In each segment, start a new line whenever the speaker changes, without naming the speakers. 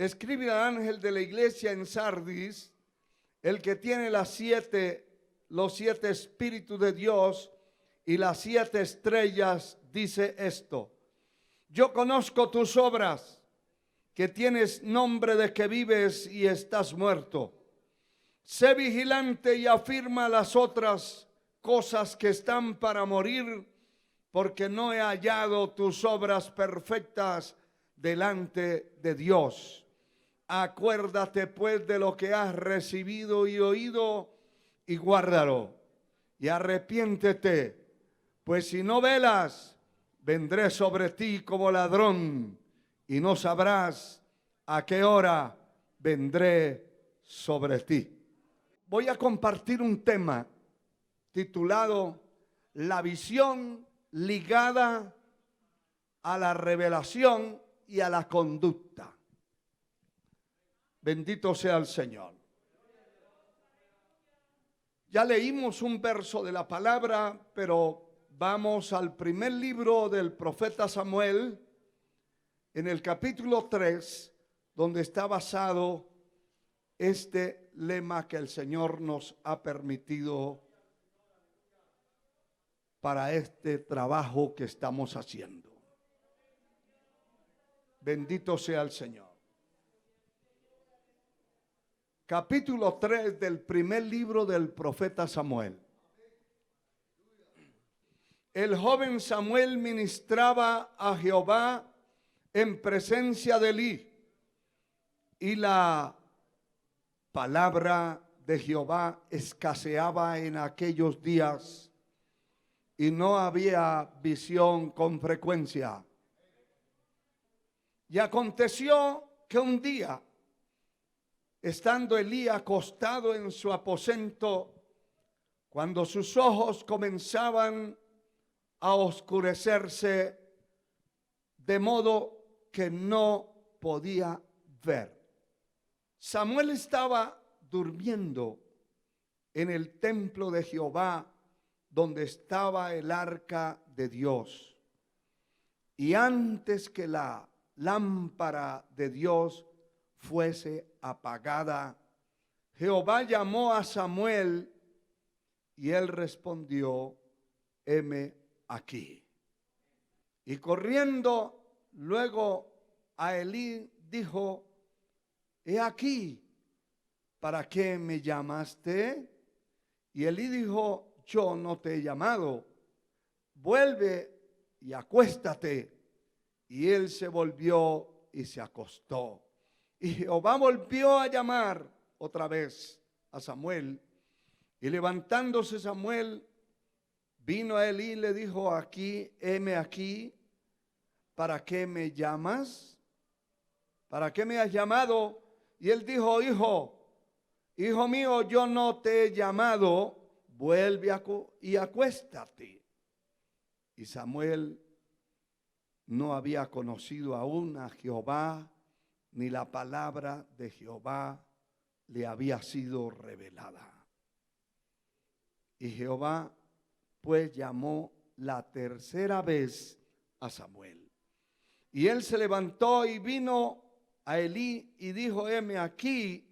escribe al ángel de la iglesia en Sardis, el que tiene los siete espíritus de Dios y las 7 estrellas, dice esto: yo conozco tus obras, que tienes nombre de que vives y estás muerto. Sé vigilante y afirma las otras cosas que están para morir, porque no he hallado tus obras perfectas delante de Dios. Acuérdate pues de lo que has recibido y oído y guárdalo. Y arrepiéntete, pues si no velas, vendré sobre ti como ladrón y no sabrás a qué hora vendré sobre ti. Voy a compartir un tema titulado La visión ligada a la revelación y a la conducta. Bendito sea el Señor. Ya leímos un verso de la palabra, pero vamos al primer libro del profeta Samuel, en el capítulo 3, donde está basado este lema que el Señor nos ha permitido para este trabajo que estamos haciendo. Bendito sea el Señor. Capítulo 3 del primer libro del profeta Samuel. El joven Samuel ministraba a Jehová en presencia de Elí, y la palabra de Jehová escaseaba en aquellos días, y no había visión con frecuencia. Y aconteció que un día, estando Elí acostado en su aposento, cuando sus ojos comenzaban a oscurecerse, de modo que no podía ver. Samuel estaba durmiendo en el templo de Jehová, donde estaba el arca de Dios. Y antes que la lámpara de Dios fuese apagada, Jehová llamó a Samuel, y él respondió: heme aquí. Y corriendo luego a Elí dijo: he aquí, ¿para qué me llamaste? Y Elí dijo: yo no te he llamado, vuelve y acuéstate. Y él se volvió y se acostó. Y Jehová volvió a llamar otra vez a Samuel. Y levantándose Samuel, vino a Elí y le dijo: aquí, heme aquí, ¿para qué me llamas? ¿Para qué me has llamado? Y él dijo: hijo mío, yo no te he llamado, vuelve y acuéstate. Y Samuel no había conocido aún a Jehová, ni la palabra de Jehová le había sido revelada. Y Jehová pues llamó la tercera vez a Samuel. Y él se levantó y vino a Elí y dijo: heme aquí,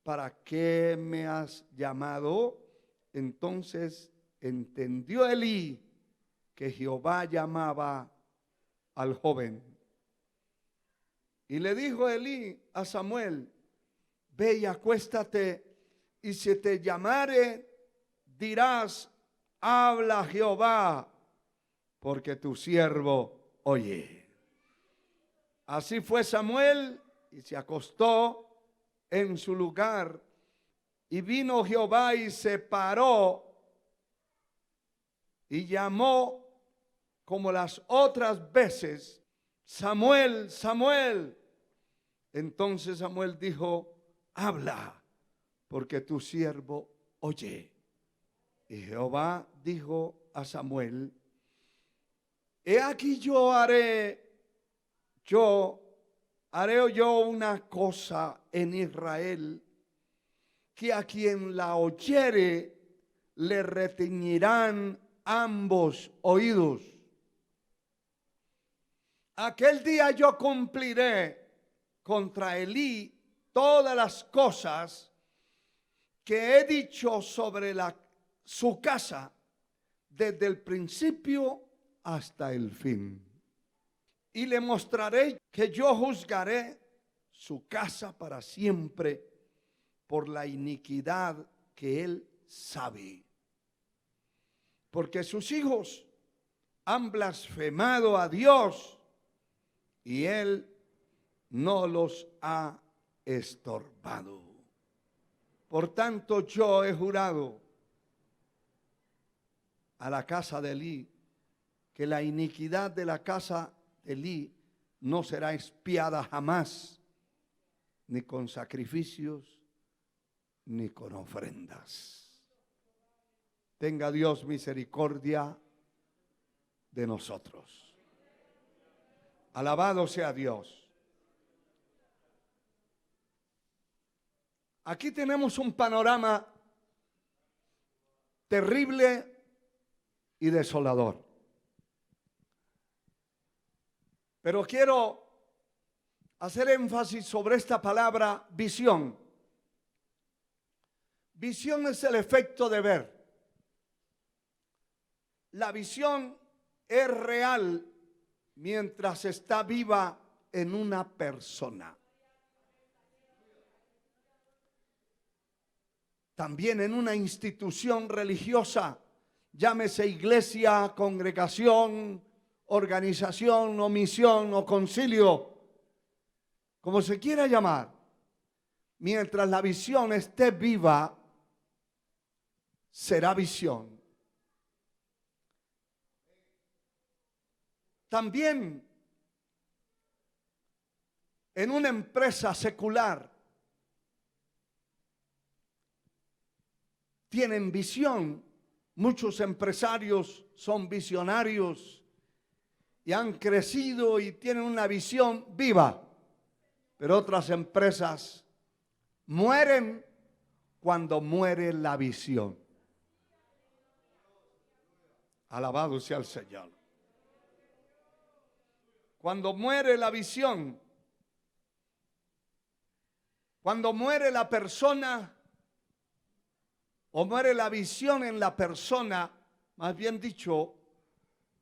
¿para qué me has llamado? Entonces entendió Elí que Jehová llamaba al joven. Y le dijo Elí a Samuel: ve y acuéstate, y si te llamare, dirás: habla Jehová, porque tu siervo oye. Así fue Samuel, y se acostó en su lugar. Y vino Jehová y se paró y llamó como las otras veces: Samuel, Samuel. Entonces Samuel dijo: habla, porque tu siervo oye. Y Jehová dijo a Samuel: he aquí yo haré una cosa en Israel, que a quien la oyere le retiñirán ambos oídos. Aquel día yo cumpliré contra Elí todas las cosas que he dicho sobre su casa desde el principio hasta el fin. Y le mostraré que yo juzgaré su casa para siempre por la iniquidad que él sabe. Porque sus hijos han blasfemado a Dios y él no los ha estorbado. Por tanto, yo he jurado a la casa de Elí que la iniquidad de la casa de Elí no será expiada jamás, ni con sacrificios, ni con ofrendas. Tenga Dios misericordia de nosotros. Alabado sea Dios. Aquí tenemos un panorama terrible y desolador. Pero quiero hacer énfasis sobre esta palabra visión. Visión es el efecto de ver. La visión es real mientras está viva en una persona. También en una institución religiosa, llámese iglesia, congregación, organización o misión o concilio, como se quiera llamar, mientras la visión esté viva, será visión. También en una empresa secular tienen visión. Muchos empresarios son visionarios y han crecido y tienen una visión viva. Pero otras empresas mueren cuando muere la visión. Alabado sea el Señor. Cuando muere la visión, cuando muere la persona, o muere la visión en la persona, más bien dicho,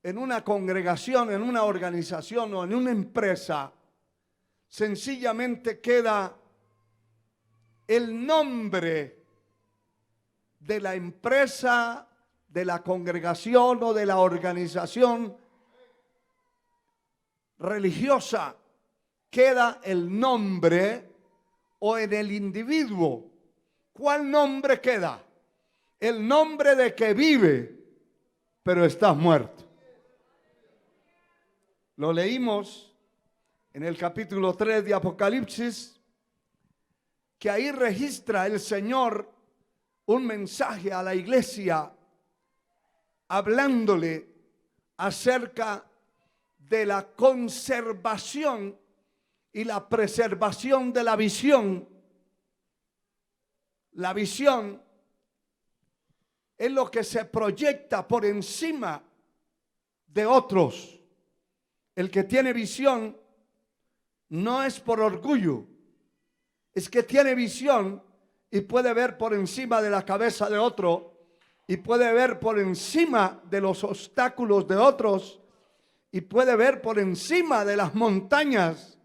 en una congregación, en una organización o en una empresa, sencillamente queda el nombre de la empresa, de la congregación o de la organización religiosa. Queda el nombre o en el individuo. ¿Cuál nombre queda? El nombre de que vive, pero está muerto. Lo leímos en el capítulo 3 de Apocalipsis, que ahí registra el Señor un mensaje a la iglesia, hablándole acerca de la conservación y la preservación de la visión. La visión es lo que se proyecta por encima de otros. El que tiene visión no es por orgullo, es que tiene visión y puede ver por encima de la cabeza de otro y puede ver por encima de los obstáculos de otros y puede ver por encima de las montañas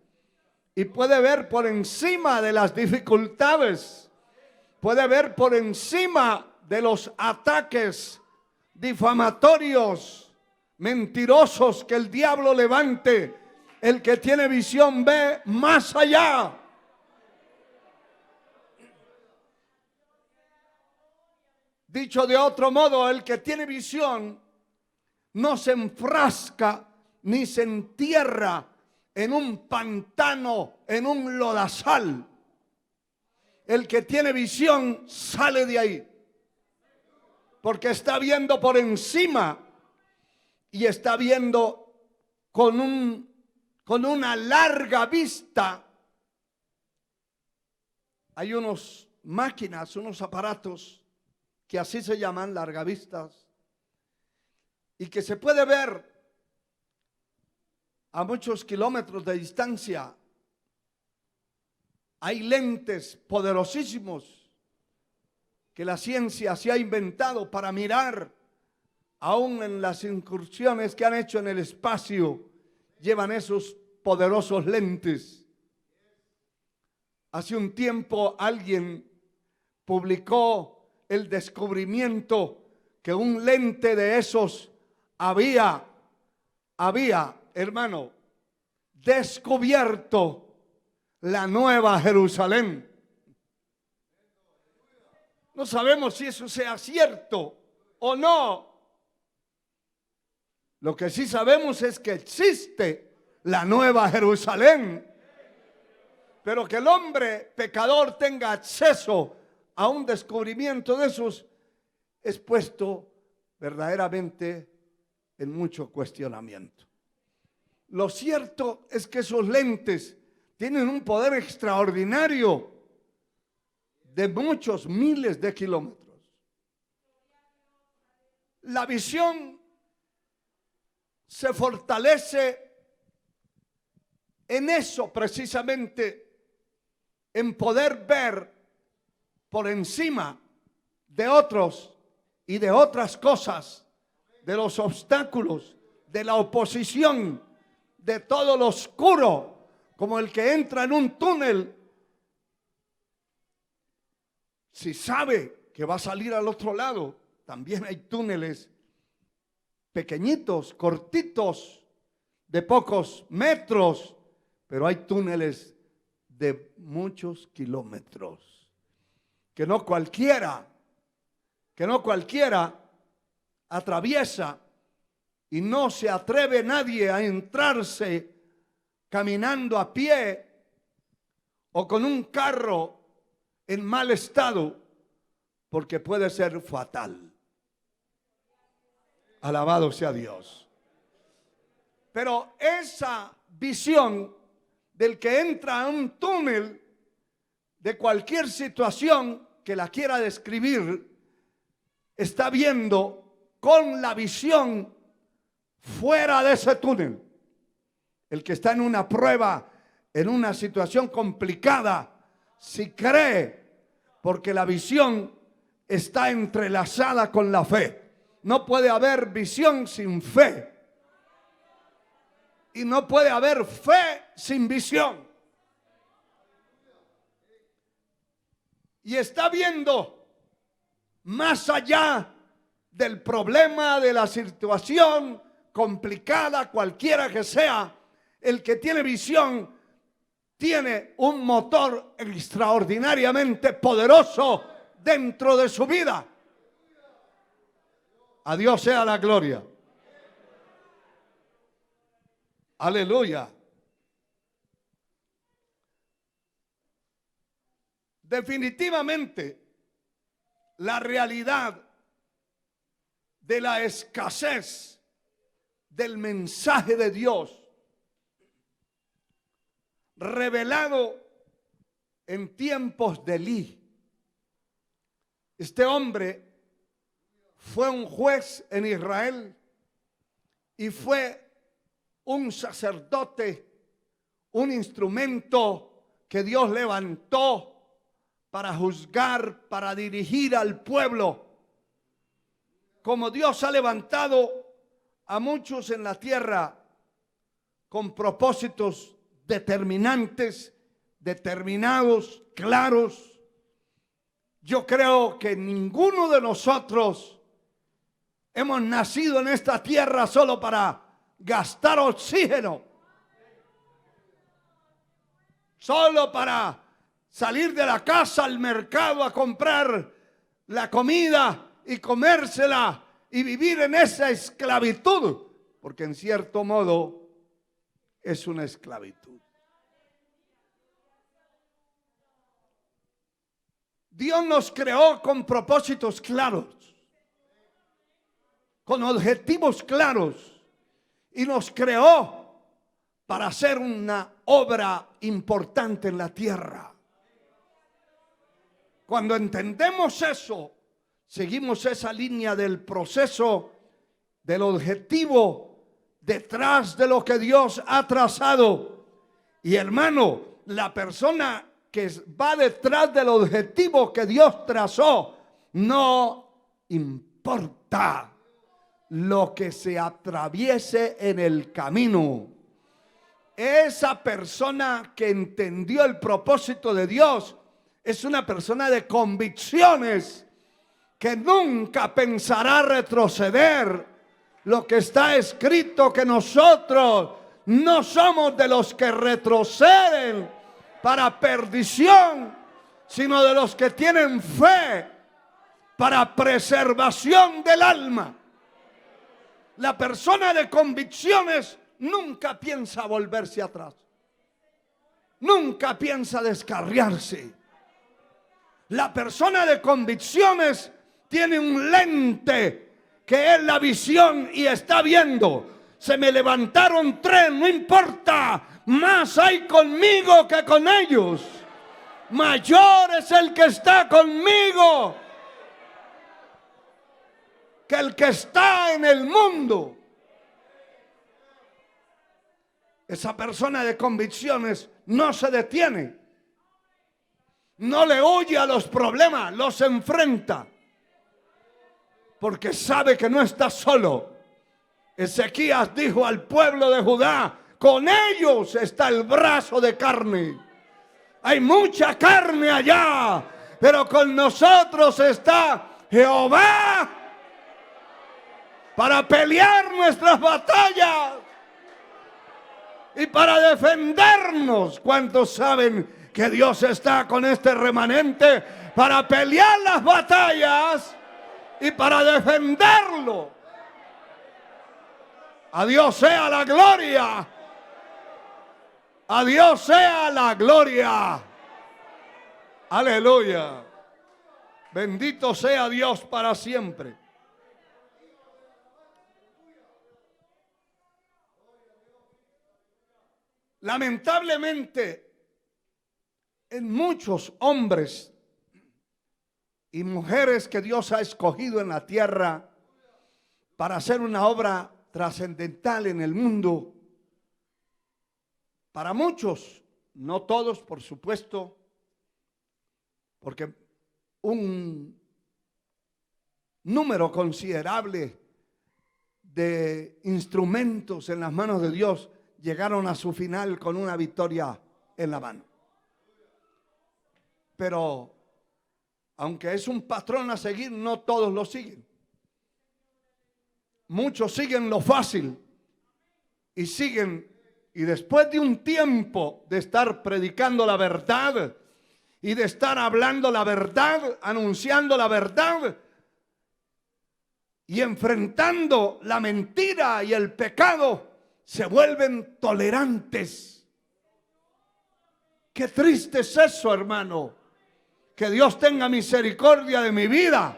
y puede ver por encima de las dificultades, puede ver por encima de los ataques difamatorios, mentirosos que el diablo levante. El que tiene visión ve más allá. Dicho de otro modo, el que tiene visión no se enfrasca ni se entierra en un pantano, en un lodazal. El que tiene visión sale de ahí, porque está viendo por encima y está viendo con una larga vista. Hay unas máquinas, unos aparatos que así se llaman, largavistas, y que se puede ver a muchos kilómetros de distancia Hay lentes poderosísimos que la ciencia se ha inventado para mirar, aún en las incursiones que han hecho en el espacio, llevan esos poderosos lentes. Hace un tiempo alguien publicó el descubrimiento que un lente de esos había, hermano, descubierto la Nueva Jerusalén. No sabemos si eso sea cierto o no. Lo que sí sabemos es que existe la Nueva Jerusalén. Pero que el hombre pecador tenga acceso a un descubrimiento de esos es puesto verdaderamente en mucho cuestionamiento. Lo cierto es que esos lentes tienen un poder extraordinario de muchos miles de kilómetros. La visión se fortalece en eso precisamente, en poder ver por encima de otros y de otras cosas, de los obstáculos, de la oposición, de todo lo oscuro, como el que entra en un túnel. Si sabe que va a salir al otro lado, también hay túneles pequeñitos, cortitos, de pocos metros, pero hay túneles de muchos kilómetros que no cualquiera atraviesa, y no se atreve nadie a entrarse caminando a pie o con un carro en mal estado, porque puede ser fatal. Alabado sea Dios. Pero esa visión del que entra a un túnel de cualquier situación que la quiera describir, está viendo con la visión fuera de ese túnel. El que está en una prueba, en una situación complicada, si cree, porque la visión está entrelazada con la fe. No puede haber visión sin fe. Y no puede haber fe sin visión. Y está viendo más allá del problema, de la situación complicada, cualquiera que sea. El que tiene visión tiene un motor extraordinariamente poderoso dentro de su vida. A Dios sea la gloria. Aleluya. Definitivamente, la realidad de la escasez del mensaje de Dios revelado en tiempos de Elí. Este hombre fue un juez en Israel y fue un sacerdote, un instrumento que Dios levantó para juzgar, para dirigir al pueblo. Como Dios ha levantado a muchos en la tierra con propósitos determinantes, determinados, claros. Yo creo que ninguno de nosotros hemos nacido en esta tierra solo para gastar oxígeno, solo para salir de la casa al mercado a comprar la comida y comérsela y vivir en esa esclavitud, porque en cierto modo es una esclavitud. Dios nos creó con propósitos claros, con objetivos claros, y nos creó para hacer una obra importante en la tierra. Cuando entendemos eso, seguimos esa línea del proceso, del objetivo detrás de lo que Dios ha trazado. Y hermano, la persona que va detrás del objetivo que Dios trazó, no importa lo que se atraviese en el camino. Esa persona que entendió el propósito de Dios es una persona de convicciones, que nunca pensará retroceder. Lo que está escrito, que nosotros no somos de los que retroceden para perdición, sino de los que tienen fe para preservación del alma. La persona de convicciones nunca piensa volverse atrás. Nunca piensa descarriarse. La persona de convicciones tiene un lente que es la visión y está viendo. Se me levantaron 3, no importa. Más hay conmigo que con ellos. Mayor es el que está conmigo que el que está en el mundo. Esa persona de convicciones no se detiene. No le huye a los problemas, los enfrenta. Porque sabe que no está solo. Ezequías dijo al pueblo de Judá: con ellos está el brazo de carne. Hay mucha carne allá, pero con nosotros está Jehová para pelear nuestras batallas y para defendernos. ¿Cuántos saben que Dios está con este remanente para pelear las batallas y para defenderlo? A Dios sea la gloria. A Dios sea la gloria. Aleluya. Bendito sea Dios para siempre. Lamentablemente, en muchos hombres y mujeres que Dios ha escogido en la tierra para hacer una obra trascendental en el mundo, para muchos, no todos por supuesto, porque un número considerable de instrumentos en las manos de Dios llegaron a su final con una victoria en la mano. Pero aunque es un patrón a seguir, no todos lo siguen. Muchos siguen lo fácil y siguen, y después de un tiempo de estar predicando la verdad y de estar hablando la verdad, anunciando la verdad y enfrentando la mentira y el pecado, se vuelven tolerantes. Qué triste es eso, hermano. Que Dios tenga misericordia de mi vida,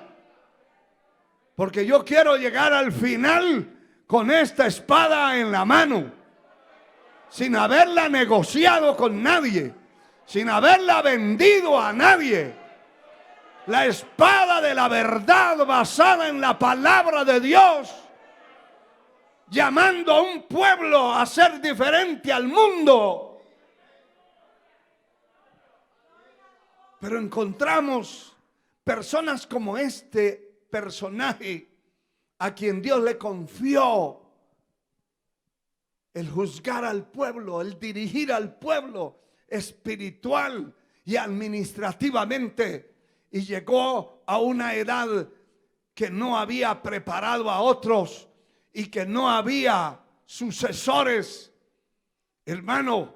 porque yo quiero llegar al final con esta espada en la mano, sin haberla negociado con nadie, sin haberla vendido a nadie. La espada de la verdad basada en la palabra de Dios, llamando a un pueblo a ser diferente al mundo. Pero encontramos personas como este personaje a quien Dios le confió el juzgar al pueblo, el dirigir al pueblo espiritual y administrativamente, y llegó a una edad que no había preparado a otros y que no había sucesores. Hermano,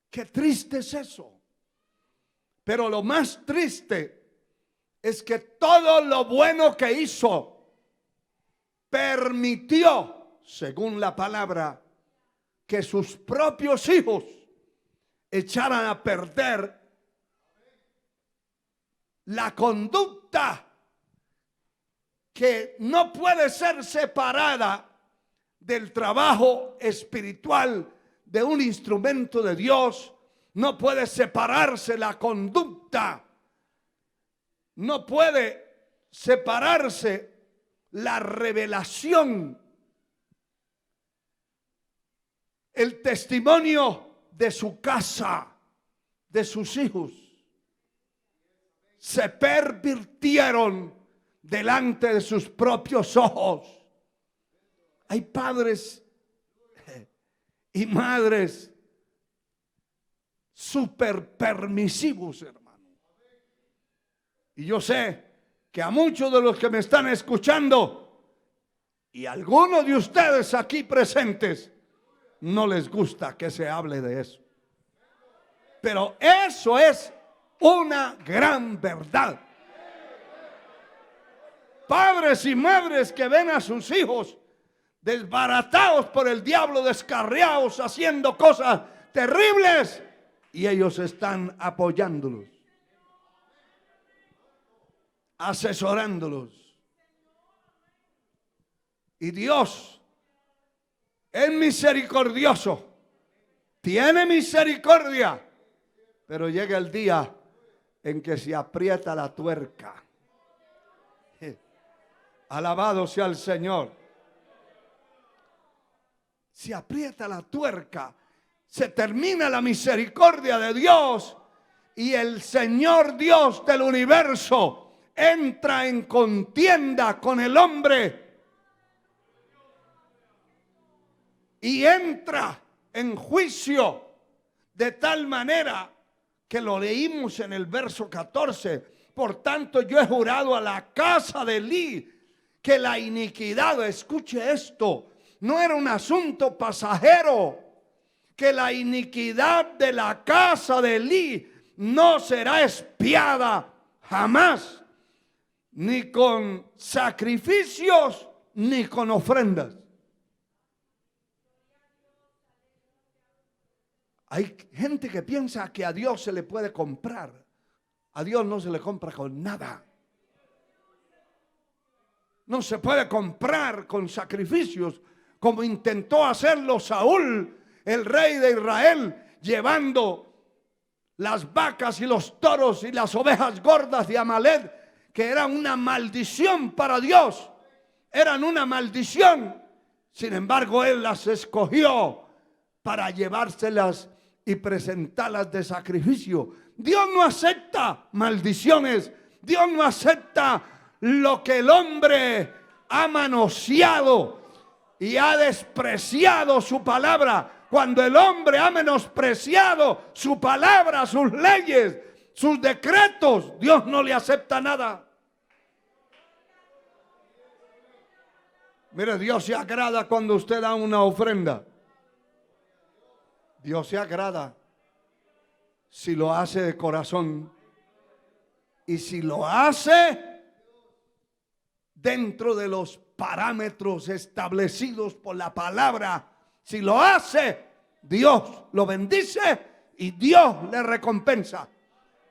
qué triste es eso. Pero lo más triste es que todo lo bueno que hizo permitió, según la palabra, que sus propios hijos echaran a perder la conducta que no puede ser separada del trabajo espiritual de un instrumento de Dios. No puede separarse la conducta, no puede separarse la revelación, el testimonio de su casa, de sus hijos se pervirtieron delante de sus propios ojos. Hay padres y madres súper permisivos, hermano. Y yo sé que a muchos de los que me están escuchando y algunos de ustedes aquí presentes no les gusta que se hable de eso. Pero eso es una gran verdad. Padres y madres que ven a sus hijos desbaratados por el diablo, descarriados, haciendo cosas terribles, y ellos están apoyándolos, asesorándolos. Y Dios es misericordioso, tiene misericordia, pero llega el día en que se aprieta la tuerca. Alabado sea el Señor. Se aprieta la tuerca, se termina la misericordia de Dios y el Señor Dios del universo entra en contienda con el hombre y entra en juicio de tal manera que lo leímos en el verso 14. Por tanto, yo he jurado a la casa de Elí que la iniquidad, escuche esto, no era un asunto pasajero, que la iniquidad de la casa de Elí no será expiada jamás, ni con sacrificios, ni con ofrendas. Hay gente que piensa que a Dios se le puede comprar. A Dios no se le compra con nada. No se puede comprar con sacrificios, como intentó hacerlo Saúl, el rey de Israel, llevando las vacas y los toros y las ovejas gordas de Amalek, que eran una maldición para Dios. Eran una maldición. Sin embargo, él las escogió para llevárselas y presentarlas de sacrificio. Dios no acepta maldiciones. Dios no acepta lo que el hombre ha manoseado y ha despreciado su palabra. Cuando el hombre ha menospreciado su palabra, sus leyes, sus decretos, Dios no le acepta nada. Mire, Dios se agrada cuando usted da una ofrenda. Dios se agrada si lo hace de corazón y si lo hace dentro de los parámetros establecidos por la palabra. Si lo hace, Dios lo bendice y Dios le recompensa.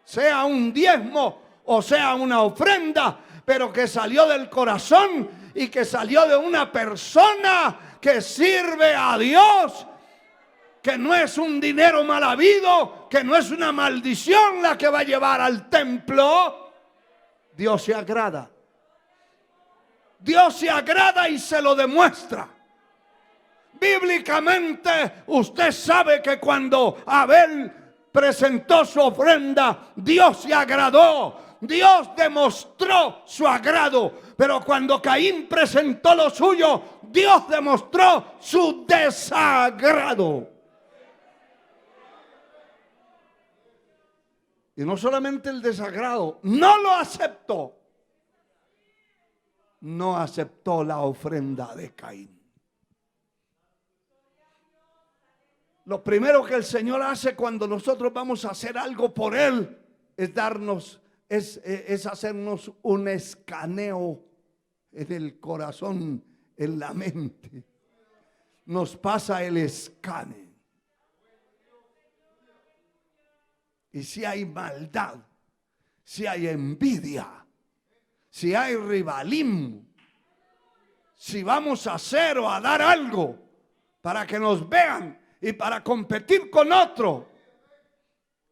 Sea un diezmo o sea una ofrenda, pero que salió del corazón y que salió de una persona que sirve a Dios, que no es un dinero mal habido, que no es una maldición la que va a llevar al templo. Dios se agrada. Dios se agrada y se lo demuestra. Bíblicamente, usted sabe que cuando Abel presentó su ofrenda, Dios se agradó. Dios demostró su agrado. Pero cuando Caín presentó lo suyo, Dios demostró su desagrado. Y no solamente el desagrado, no lo aceptó. No aceptó la ofrenda de Caín. Lo primero que el Señor hace cuando nosotros vamos a hacer algo por Él es hacernos un escaneo en el corazón, en la mente. Nos pasa el escane. Y si hay maldad, si hay envidia, si hay rivalismo, si vamos a hacer o a dar algo para que nos vean y para competir con otro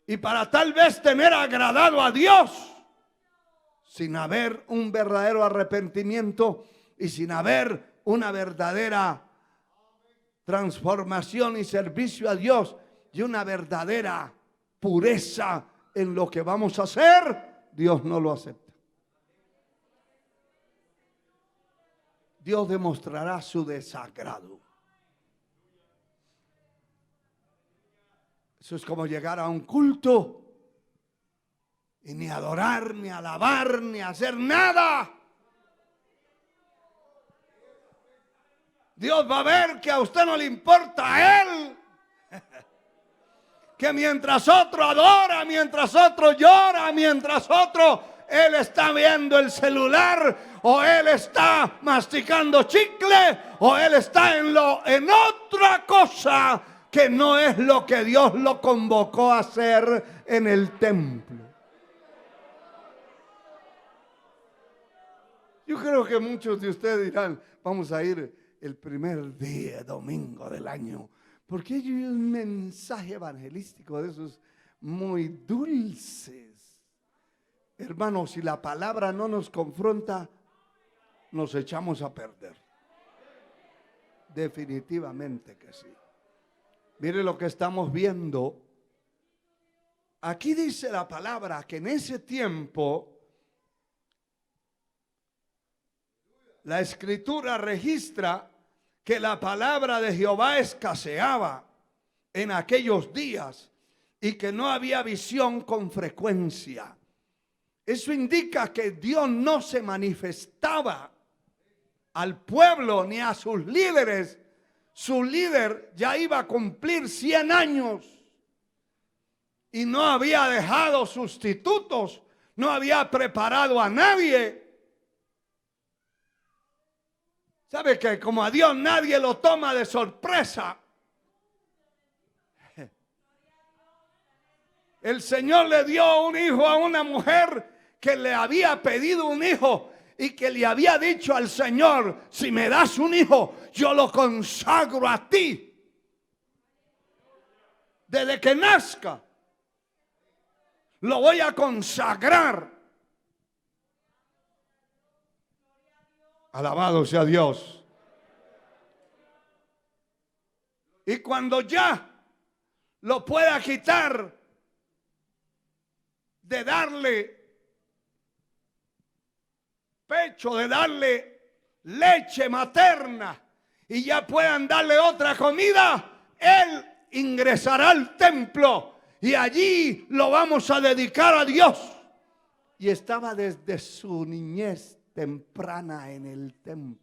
y para tal vez tener agradado a Dios, sin haber un verdadero arrepentimiento y sin haber una verdadera transformación y servicio a Dios y una verdadera pureza en lo que vamos a hacer, Dios no lo acepta. Dios demostrará su desagrado. Eso es como llegar a un culto y ni adorar, ni alabar, ni hacer nada. Dios va a ver que a usted no le importa a Él. Que mientras otro adora, mientras otro llora, mientras otro Él está viendo el celular, o Él está masticando chicle, o Él está en otra cosa que no es lo que Dios lo convocó a hacer en el templo. Yo creo que muchos de ustedes dirán, vamos a ir el primer día, domingo del año, porque hay un mensaje evangelístico de esos muy dulces. Hermanos, si la palabra no nos confronta, nos echamos a perder. Definitivamente que sí. Mire lo que estamos viendo. Aquí dice la palabra que en ese tiempo la Escritura registra que la palabra de Jehová escaseaba en aquellos días y que no había visión con frecuencia. Eso indica que Dios no se manifestaba al pueblo ni a sus líderes. Su líder ya iba a cumplir 100 años y no había dejado sustitutos, no había preparado a nadie. ¿Sabe que como a Dios nadie lo toma de sorpresa? El Señor le dio un hijo a una mujer que le había pedido un hijo y que le había dicho al Señor, si me das un hijo, yo lo consagro a ti. Desde que nazca, lo voy a consagrar. Alabado sea Dios. Y cuando ya lo pueda quitar de darle pecho, de darle leche materna y ya puedan darle otra comida, Él ingresará al templo y allí lo vamos a dedicar a Dios. Y estaba desde su niñez temprana en el templo.